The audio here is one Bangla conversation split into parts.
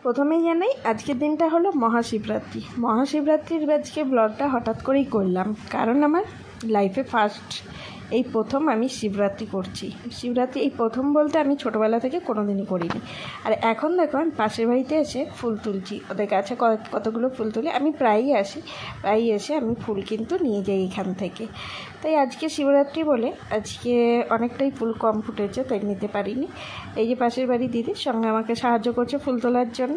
প্রথমেই জানাই আজকের দিনটা হলো মহাশিবরাত্রি। মহাশিবরাত্রির আজকে ব্লগটা হঠাৎ করেই করলাম, কারণ আমার লাইফে ফার্স্ট এই প্রথম আমি শিবরাত্রি করছি। শিবরাত্রি এই প্রথম বলতে আমি ছোটোবেলা থেকে কোনো দিনই করিনি। আর এখন দেখো আমি পাশের বাড়িতে এসে ফুল তুলছি, ওদের কাছে কতগুলো ফুল তুলে আমি প্রায়ই এসে আমি ফুল কিন্তু নিয়ে যাই এখান থেকে। তাই আজকে শিবরাত্রি বলে আজকে অনেকটাই ফুল কম ফুটেছে, তাই নিতে পারিনি। এই যে পাশের বাড়ি দিদির সঙ্গে আমাকে সাহায্য করছে ফুল তোলার জন্য।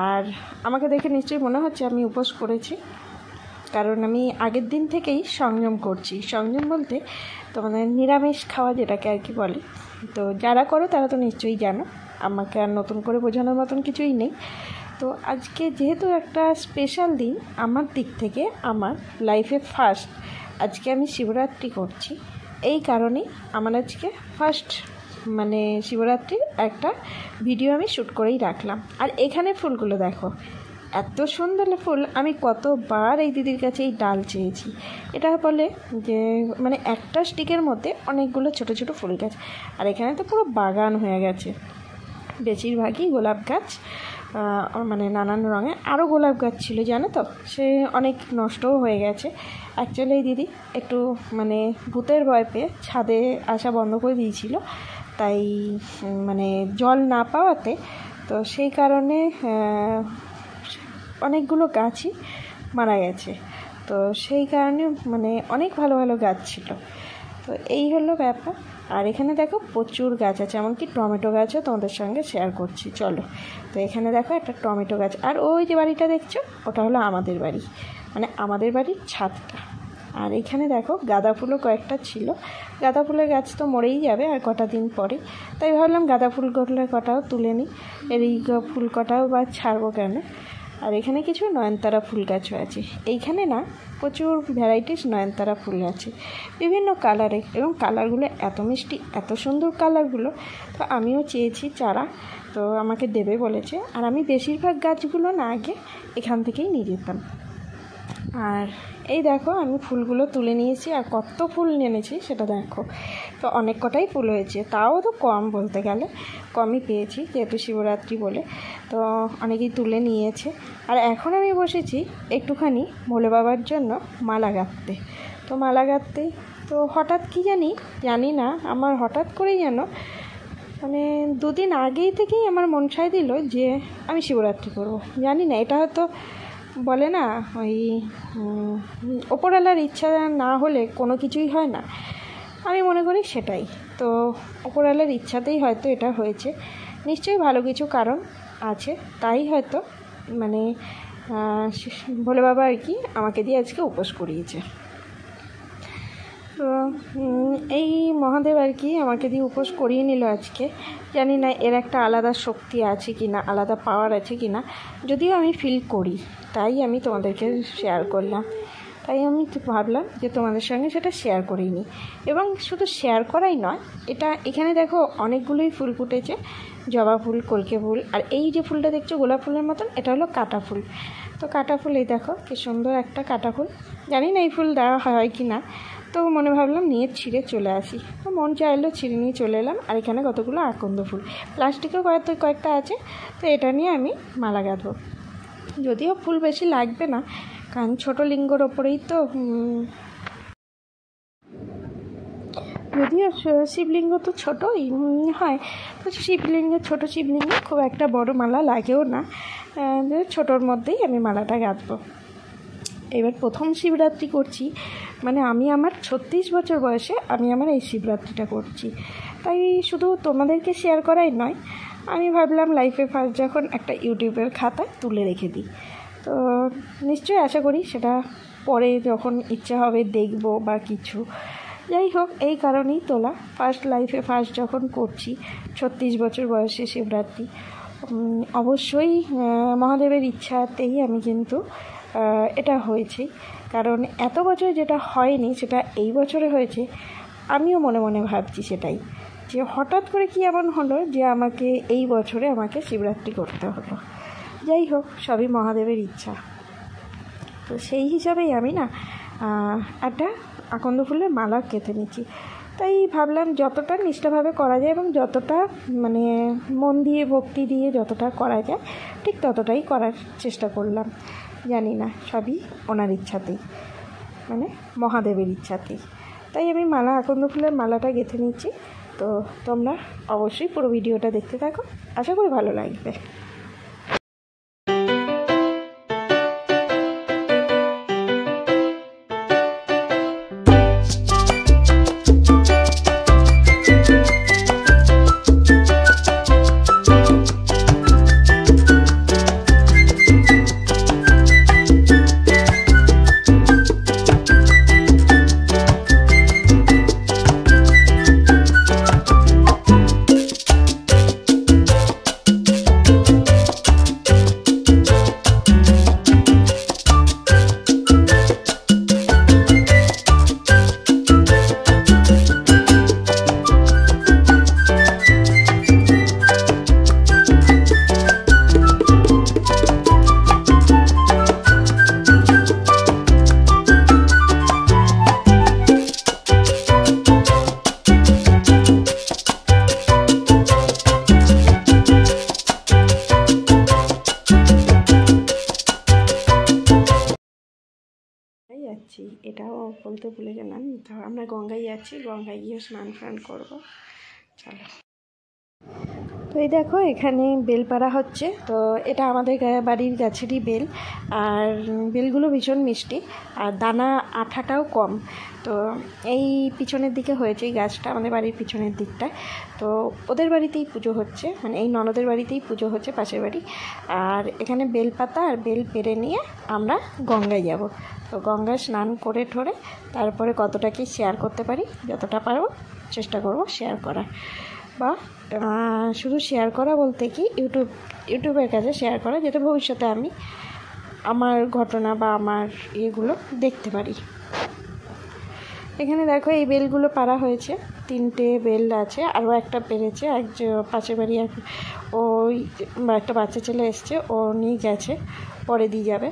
আর আমাকে দেখে নিশ্চয়ই মনে হচ্ছে আমি উপোস করেছি, কারণ আমি আগের দিন থেকেই সংযম করছি। সংযম বলতে তোমাদের নিরামিষ খাওয়া যেটাকে আর কি বলে। তো যারা করো তারা তো নিশ্চয়ই জানো, আমাকে আর নতুন করে বোঝানোর মতন কিছুই নেই। তো আজকে যেহেতু একটা স্পেশাল দিন আমার দিক থেকে, আমার লাইফে ফার্স্ট আজকে আমি শিবরাত্রি করছি, এই কারণেই আমার আজকে ফার্স্ট শিবরাত্রির একটা ভিডিও আমি শ্যুট করেই রাখলাম। আর এখানে ফুলগুলো দেখো, এত সুন্দর ফুল। আমি কতবার এই দিদির কাছে এই ডাল চেয়েছি। এটা বলে যে একটা স্টিকের মধ্যে অনেকগুলো ছোট ছোট ফুল গাছ। আর এখানে তো পুরো বাগান হয়ে গেছে, বেশিরভাগই গোলাপ গাছ, নানান রঙের। আরও গোলাপ গাছ ছিল জানো তো, সে অনেক নষ্টও হয়ে গেছে। অ্যাকচুয়ালি এই দিদি একটু ভূতের ভয় পেয়ে ছাদে আসা বন্ধ করে দিয়েছিল, তাই জল না পাওয়াতে তো সেই কারণে অনেকগুলো গাছই মারা গেছে। তো সেই কারণে অনেক ভালো ভালো গাছ ছিল। তো এই হলো ব্যাপার। আর এখানে দেখো প্রচুর গাছ আছে, এমনকি টমেটো গাছও তোমাদের সঙ্গে শেয়ার করছি, চলো। তো এখানে দেখো একটা টমেটো গাছ। আর ওই যে বাড়িটা দেখছো, ওটা হলো আমাদের বাড়ি, আমাদের বাড়ির ছাদটা। আর এখানে দেখো গাঁদা ফুলও কয়েকটা ছিল। গাঁদা ফুলের গাছ তো মরেই যাবে আর কটা দিন পরে, তাই ভাবলাম গাঁদা ফুলগুলো কটাও তুলে নিই। এই ফুল কটাও বা ছাড়বো কেন। আর এখানে কিছু নয়নতারা ফুল গাছও আছে। এইখানে না প্রচুর ভ্যারাইটিস নয়নতারা ফুল আছে, বিভিন্ন কালারের, এবং কালারগুলো এত মিষ্টি, এত সুন্দর কালারগুলো। তো আমিও চেয়েছি চারা, তো আমাকে দেবে বলেছে। আর আমি বেশিরভাগ গাছগুলো না আগে এখান থেকেই নিয়ে যেতাম। আর এই দেখো আমি ফুলগুলো তুলে নিয়েছি, আর কত ফুল এনেছি সেটা দেখো। তো অনেক কটাই ফুল হয়েছে, তাও তো কম, বলতে গেলে কমই পেয়েছি যেহেতু শিবরাত্রি বলে। তো অনেকেই তুলে নিয়েছে। আর এখন আমি বসেছি একটুখানি ভোলে বাবার জন্য মালা গাঁথতে। তো মালা গাঁথতেই তো হঠাৎ কি জানি না, আমার হঠাৎ করেই যেন দুদিন আগেই থেকেই আমার মন চাই দিল যে আমি শিবরাত্রি করব। জানি না, এটা হয়তো বলে না ওই ওপরওয়ালার ইচ্ছা না হলে কোনো কিছুই হয় না, আমি মনে করি সেটাই। তো ওপরওয়ালার ইচ্ছাতেই হয়তো এটা হয়েছে, নিশ্চয়ই ভালো কিছু কারণ আছে, তাই হয়তো ভোলে বাবা আর কি আমাকে দিয়ে আজকে উপোস করিয়েছে। তো এই মহাদেব আর কি আমাকে দিয়ে উপোস করিয়ে নিল আজকে। জানি না এর একটা আলাদা শক্তি আছে কি না, আলাদা পাওয়ার আছে কি না, যদিও আমি ফিল করি, তাই আমি তোমাদেরকে শেয়ার করলাম। তাই আমি ভাবলাম যে তোমাদের সঙ্গে সেটা শেয়ার করেই নিই। এবং শুধু শেয়ার করাই নয়, এখানে দেখো অনেকগুলোই ফুল ফুটেছে, জবা ফুল, কলকে ফুল। আর এই যে ফুলটা দেখছো গোলাপ ফুলের মতন, এটা হলো কাটা ফুল। তো কাটা ফুল, এই দেখো কি সুন্দর একটা কাটা ফুল। জানি না এই ফুল দেওয়া হয় কি না, তো ভাবলাম নিয়ে ছিঁড়ে চলে আসি। তো মন চাইলো, ছিঁড়ে নিয়ে চলে এলাম। আর এখানে কতগুলো আকন্দ ফুল, প্লাস্টিকেও কয়েকটা আছে। তো এটা নিয়ে আমি মালা গাঁথবো। যদিও ফুল বেশি লাগবে না, কারণ ছোটো লিঙ্গর ওপরেই তো, যদিও শিবলিঙ্গ তো ছোটোই হয়, তো ছোটো শিবলিঙ্গ খুব একটা বড় মালা লাগেও না, ছোটোর মধ্যেই আমি মালাটা গাঁথবো। এবার প্রথম শিবরাত্রি করছি, আমি আমার 36 বছর বয়সে আমি আমার এই শিবরাত্রিটা করছি। তাই শুধু তোমাদেরকে শেয়ার করাই নয়, আমি ভাবলাম লাইফে ফার্স্ট যখন একটা ইউটিউবের খাতায় তুলে রেখে দিই। তো নিশ্চয়ই আশা করি সেটা পরে যখন ইচ্ছা হবে দেখব বা কিছু, যাই হোক এই কারণেই তোলা। লাইফে ফার্স্ট যখন করছি 36 বছর বয়সে শিবরাত্রি, অবশ্যই মহাদেবের ইচ্ছাতেই আমি কিন্তু এটা হয়েছে। কারণ এত বছর যেটা হয়নি সেটা এই বছরে হয়েছে। আমিও মনে মনে ভাবছি সেটাই, যে হঠাৎ করে কি এমন হলো যে আমাকে এই বছরে আমাকে শিবরাত্রি করতে হলো। যাই হোক, সবই মহাদেবের ইচ্ছা। তো সেই হিসাবেই আমি একটা আকন্দ ফুলের মালা কেটে নিচ্ছি। তো তাই ভাবলাম যতটা নিষ্ঠাভাবে করা যায় এবং যতটা মানে মন দিয়ে ভক্তি দিয়ে যতটা করা যায় ঠিক ততটাই করার চেষ্টা করলাম। জানি না, সবই ওনার ইচ্ছাতেই, মানে মহাদেবের ইচ্ছাতেই। তাই আমি মালা আকন্দ ফুলের মালাটা গেঁথে নিচ্ছি। তো তোমরা অবশ্যই পুরো ভিডিওটা দেখতে থাকো, আশা করি ভালো লাগবে। যাচ্ছি, এটাও বলতে ভুলে গেলাম, তো আমরা গঙ্গায় যাচ্ছি, গঙ্গায় গিয়ে স্নান ফান করবো। চলো। তো এই দেখো এখানে বেল পাড়া হচ্ছে। তো এটা আমাদের বাড়ির গাছেরই বেল, আর বেলগুলো ভীষণ মিষ্টি আর দানা আঠাটাও কম। তো এই পিছনের দিকে হয়েছে এই গাছটা, আমাদের বাড়ির পিছনের দিকটা। তো ওদের বাড়িতেই পুজো হচ্ছে, মানে এই ননদের বাড়িতেই পুজো হচ্ছে, পাশের বাড়ি। আর এখানে বেল পাতা আর বেল পেড়ে নিয়ে আমরা গঙ্গায় যাব। তো গঙ্গায় স্নান করে ঠোরে তারপরে কতটা কি শেয়ার করতে পারি, যতটা পারবো চেষ্টা করব শেয়ার করা, বা শুধু শেয়ার করা বলতে কি ইউটিউবের কাছে শেয়ার করা, যেটা ভবিষ্যতে আমি আমার ঘটনা বা আমার ইয়েগুলো দেখতে পারি। এখানে দেখো এই বেলগুলো পাড়া হয়েছে, 3টে বেল আছে, আরও একটা পেরেছে এক পাশের বাড়ি। ওই একটা বাচ্চা ছেলে এসছে, ও নিয়ে গেছে, পরে দিয়ে যাবে।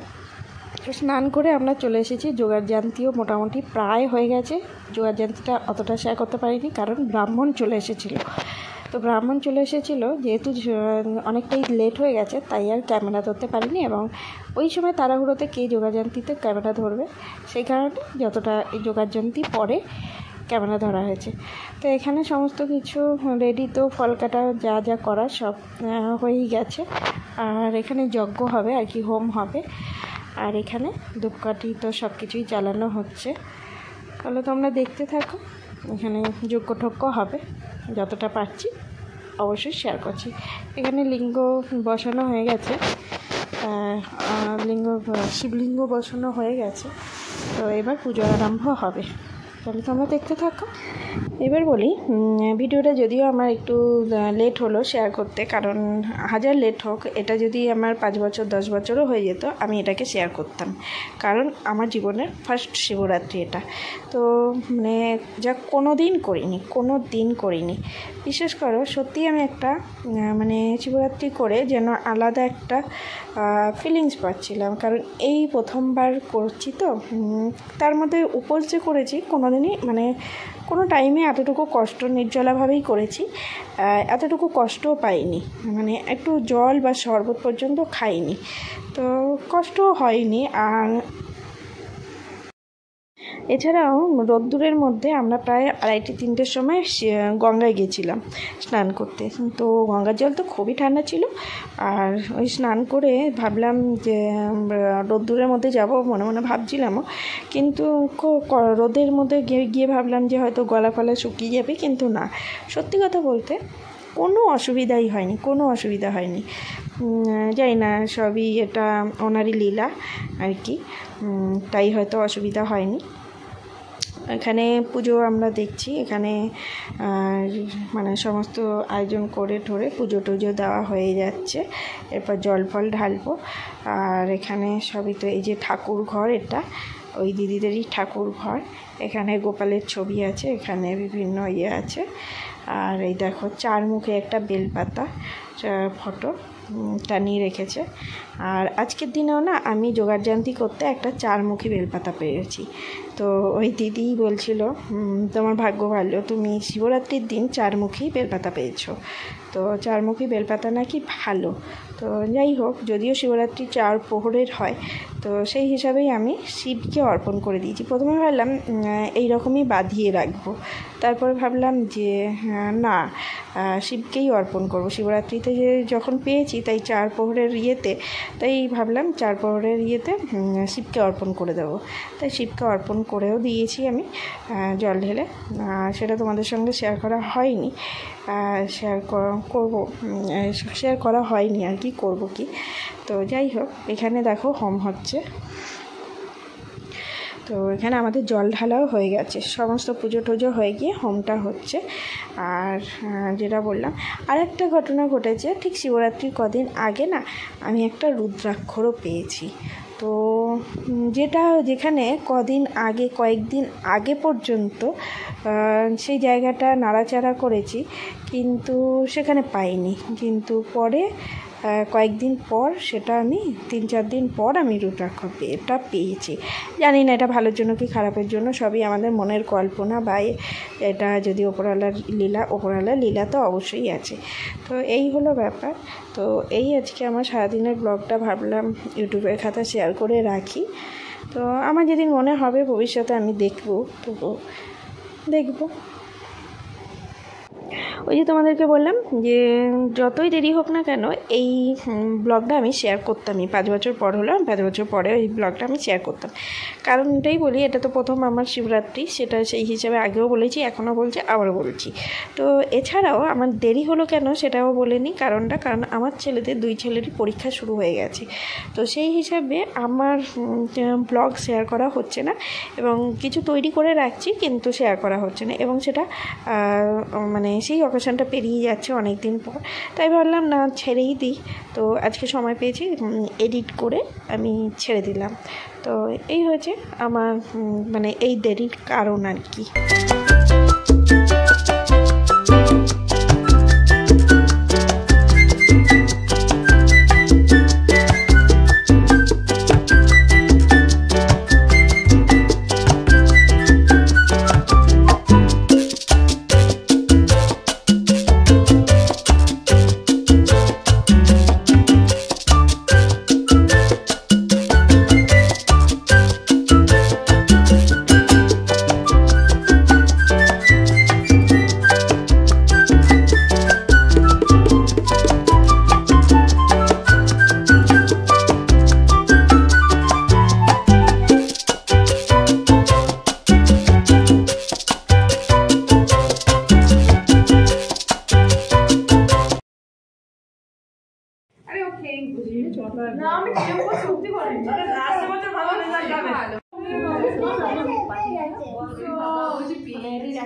তো স্নান করে আমরা চলে এসেছি। যোগাড়যান্তিও মোটামুটি প্রায় হয়ে গেছে। যোগাড়যান্তিটা অতটা শেয়ার করতে পারিনি কারণ ব্রাহ্মণ চলে এসেছিলো। তো ব্রাহ্মণ চলে এসেছিলো যেহেতু অনেকটাই লেট হয়ে গেছে, তাই আর ক্যামেরা ধরতে পারিনি, এবং ওই সময় তাড়াহুড়োতে কে যোগাড়যান্তিতে ক্যামেরা ধরবে, সেই কারণে যতটা এই যোগাড়যান্তি পরে ক্যামেরা ধরা হয়েছে। তো এখানে সমস্ত কিছু রেডি, তো ফল কাটা যা যা করা সব হয়েই গেছে। আর এখানে যজ্ঞ হবে আর কি, হোম হবে। আর এখানে ধূপকাঠি তো সব কিছুই জ্বালানো হচ্ছে। তাহলে তোমরা দেখতে থাকো, এখানে যজ্ঞ ঠক্য হবে, যতটা পারছি অবশ্যই শেয়ার করছি। এখানে লিঙ্গ বসানো হয়ে গেছে, শিবলিঙ্গ বসানো হয়ে গেছে। তো এবার পুজো আরম্ভ হবে, তাহলে তোমরা দেখতে থাকো। এবার বলি, ভিডিওটা যদিও আমার একটু লেট হলো শেয়ার করতে, কারণ হাজার লেট হোক, এটা যদি আমার 5 বছর 10 বছরও হয়ে যেত আমি এটাকে শেয়ার করতাম, কারণ আমার জীবনের ফার্স্ট শিবরাত্রি এটা। তো মানে যা কোনো দিন করিনি। বিশেষ করো সত্যিই আমি একটা মানে শিবরাত্রি করে যেন আলাদা একটা ফিলিংস পাচ্ছিলাম, কারণ এই প্রথমবার করছি। তো তার মধ্যে উপোস যে করেছি, কোনোদিনই মানে কোনো টাইমে এতটুকু কষ্ট নির্জলাভাবেই করেছি, এতটুকু কষ্টও পাইনি, মানে একটু জল বা শরবত পর্যন্ত খাইনি, তো কষ্টও হয়নি। আর এছাড়াও রোদ্দুরের মধ্যে আমরা প্রায় 2:30-3টের সময় গঙ্গায় গেছিলাম স্নান করতে। তো গঙ্গার জল তো খুবই ঠান্ডা ছিল, আর ওই স্নান করে ভাবলাম যে রোদ্দুরের মধ্যে যাব, মনে মনে ভাবছিলামও, কিন্তু রোদের মধ্যে গিয়ে ভাবলাম যে হয়তো গলা ফলা শুকিয়ে যাবে, কিন্তু না, সত্যি কথা বলতে কোনো অসুবিধা হয়নি। জানি না, সবই এটা ওনারই লীলা আর কি, তাই হয়তো অসুবিধা হয়নি। এখানে পুজো আমরা দেখছি, এখানে মানে সমস্ত আয়োজন করে ঠোরে পুজো টুজো দেওয়া হয়ে যাচ্ছে, এরপর জল ফল ঢালবো। আর এখানে সবই তো এই যে ঠাকুর ঘর, এটা ওই দিদিদেরই ঠাকুর ঘর। এখানে গোপালের ছবি আছে, এখানে বিভিন্ন ইয়ে আছে। আর এই দেখো 4 মুখে একটা বেলপাতা ফটো, টানিয়ে রেখেছে। আর আজকের দিনেও না আমি জোগাড়যন্ত্রী করতে একটা 4মুখী বেলপাতা পেয়েছি। তো ওই দিদিই বলছিল তোমার ভাগ্য ভালো, তুমি শিবরাত্রির দিন 4মুখী বেলপাতা পেয়েছো। তো 4মুখী বেলপাতা নাকি ভালো। তো যাই হোক, যদিও শিবরাত্রি 4 প্রহরের হয়, তো সেই হিসাবেই আমি শিবকে অর্পণ করে দিয়েছি। প্রথমে ভাবলাম এই রকমই বাঁধিয়ে রাখবো, তারপর ভাবলাম যে না, শিবকেই অর্পণ করব। শিবরাত্রিতে যখন পেয়েছি তাই 4 প্রহরের তাই ভাবলাম 4 প্রহরের শিবকে অর্পণ করে দেবো। তাই শিবকে অর্পণ করেও দিয়েছি আমি জল ঢেলে। সেটা তোমাদের সঙ্গে শেয়ার করা হয়নি, শেয়ার করা হয়নি আর কি, করব কি। তো যাই হোক, এখানে দেখো হোম হচ্ছে। তো এখানে আমাদের জল ঢালাও হয়ে গেছে, সমস্ত পুজো টুজো হয়ে গিয়ে হোমটা হচ্ছে। আর যেটা বললাম, আর একটা ঘটনা ঘটেছে, ঠিক শিবরাত্রির কদিন আগে না আমি একটা রুদ্রাক্ষরও পেয়েছি। তো যেখানে কয়েকদিন আগে পর্যন্ত সেই জায়গাটা নাড়াচাড়া করেছি, কিন্তু সেখানে পাইনি। কিন্তু পরে কয়েকদিন পর সেটা আমি 3-4 দিন পর আমি রুদ্রাক্ষরটা পেয়েছি। জানি না এটা ভালোর জন্য কি খারাপের জন্য, সবই আমাদের মনের কল্পনা, বা এটা যদি ওপরওয়ালার লীলা তো অবশ্যই আছে। তো এই হলো ব্যাপার। তো এই আজকে আমার সারাদিনের ব্লগটা ভাবলাম ইউটিউবের খাতা শেয়ার করে রাখি। তো আমার যেদিন মনে হবে ভবিষ্যতে আমি দেখব। ওই যে তোমাদেরকে বললাম যে যতই দেরি হোক না কেন এই ব্লগটা আমি শেয়ার করতামই। 5 বছর পর হলো, 5 বছর পরে এই ব্লগটা আমি শেয়ার করতাম। কারণ এটাই বলি, এটা তো প্রথম আমার শিবরাত্রি, সেটা সেই হিসাবে আগেও বলেছি, এখনও বলছি, আবারও বলছি। তো এছাড়াও আমার দেরি হলো কেন সেটাও বলে নিই কারণ আমার ছেলেদের 2 ছেলেরই পরীক্ষা শুরু হয়ে গেছে। তো সেই হিসাবে আমার ব্লগ শেয়ার করা হচ্ছে না, এবং কিছু তৈরি করে রাখছি কিন্তু শেয়ার করা হচ্ছে না, এবং সেটা মানে সেই অকেশনটা পেরিয়ে যাচ্ছে অনেক দিন পর। তাই ভাবলাম না, ছেড়েই দিই। তো আজকে সময় পেয়েছি, এডিট করে আমি ছেড়ে দিলাম। তো এই হয়েছে আমার মানে এই দেরির কারণ আর কি।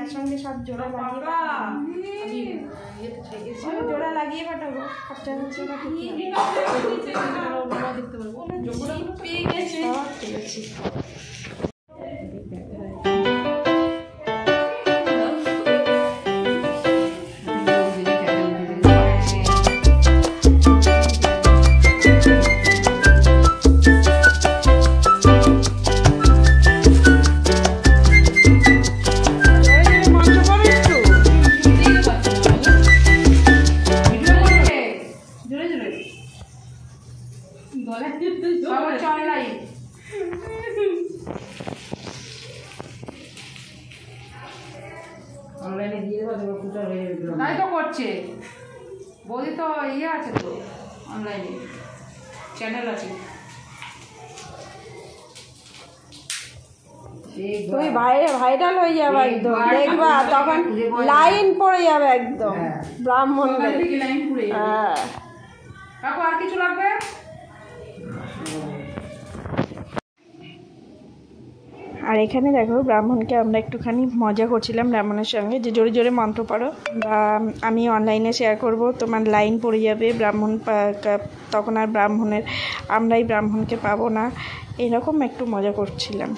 একসঙ্গে সব জোড়া লাগিয়ে পাঠাবো। ঠিক আছে। তাই তো করছে বৌদি, তো ইয়ে আছে, তো অনলাইনে চ্যানেল আছে। তুমি ভাইরাল হয়ে যাবে একদম, দেখবা তখন লাইন পড়ে যাবে একদম, ব্রাহ্মণ লাইন পড়ে যাবে। কাকু আর কিছু লাগবে? আর এখানে দেখো ব্রাহ্মণকে আমরা একটুখানি মজা করছিলাম ব্রাহ্মণের সঙ্গে, যে জোরে জোরে মন্ত্র পড়ো বা আমি অনলাইনে শেয়ার করব, তোমার লাইন পড়ে যাবে, তখন আর আমরাই ব্রাহ্মণকে পাবো না, এরকম একটু মজা করছিলাম।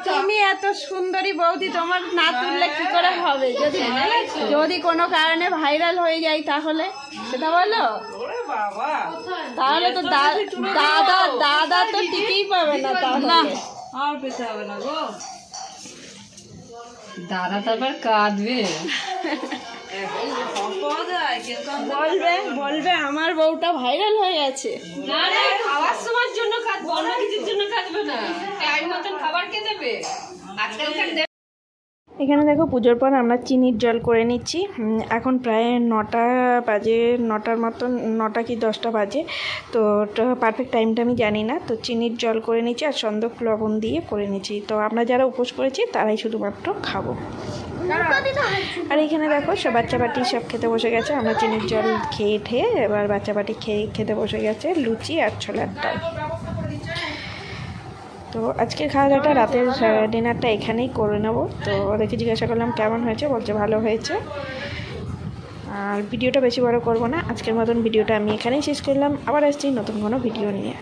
তুমি এত সুন্দরী বৌদি, তোমার না তুললে কি করে হবে? যদি কোনো কারণে ভাইরাল হয়ে যায় তাহলে সেটা বলো। তাহলে তো দাদা তো টিকেই পাবে না। তাহলে আর পেতে হবে না গো, দাদা তো আবার কাঁদবে। বলবে আমার বউটা ভাইরাল হয়ে গেছে। খাওয়ার সময়ের জন্য কাঁদবে, অন্য কিছুর জন্য কাঁদবে না। টাইম মতন খাবার কে দেবে আজকালকার। এখানে দেখো পুজোর পর আমরা চিনির জল করে নিচ্ছি। এখন প্রায় 9টা বাজে, 9টার মতন, 9টা কি 10টা বাজে। তো পারফেক্ট টাইমটা আমি জানি না। তো চিনির জল করে নিচ্ছি আর সন্দক লবণ দিয়ে করে নিচ্ছি। তো আমরা যারা উপোস করেছি তারাই শুধুমাত্র খাবো। আর এখানে দেখো সব বাচ্চা বাটি সব খেতে বসে গেছে। আমরা চিনির জল খেয়ে এবার বাচ্চা বাটি খেতে বসে গেছে লুচি আর ছোলার ডাল। তো আজকের খাওয়া দাওয়াটা, রাতের ডিনারটা এখানেই করে নেব। তো ওদেরকে জিজ্ঞাসা করলাম কেমন হয়েছে, বলছে ভালো হয়েছে। আর ভিডিওটা বেশি বড় করব না, আজকের মতন ভিডিওটা আমি এখানেই শেষ করলাম। আবার আসছি নতুন কোনো ভিডিও নিয়ে।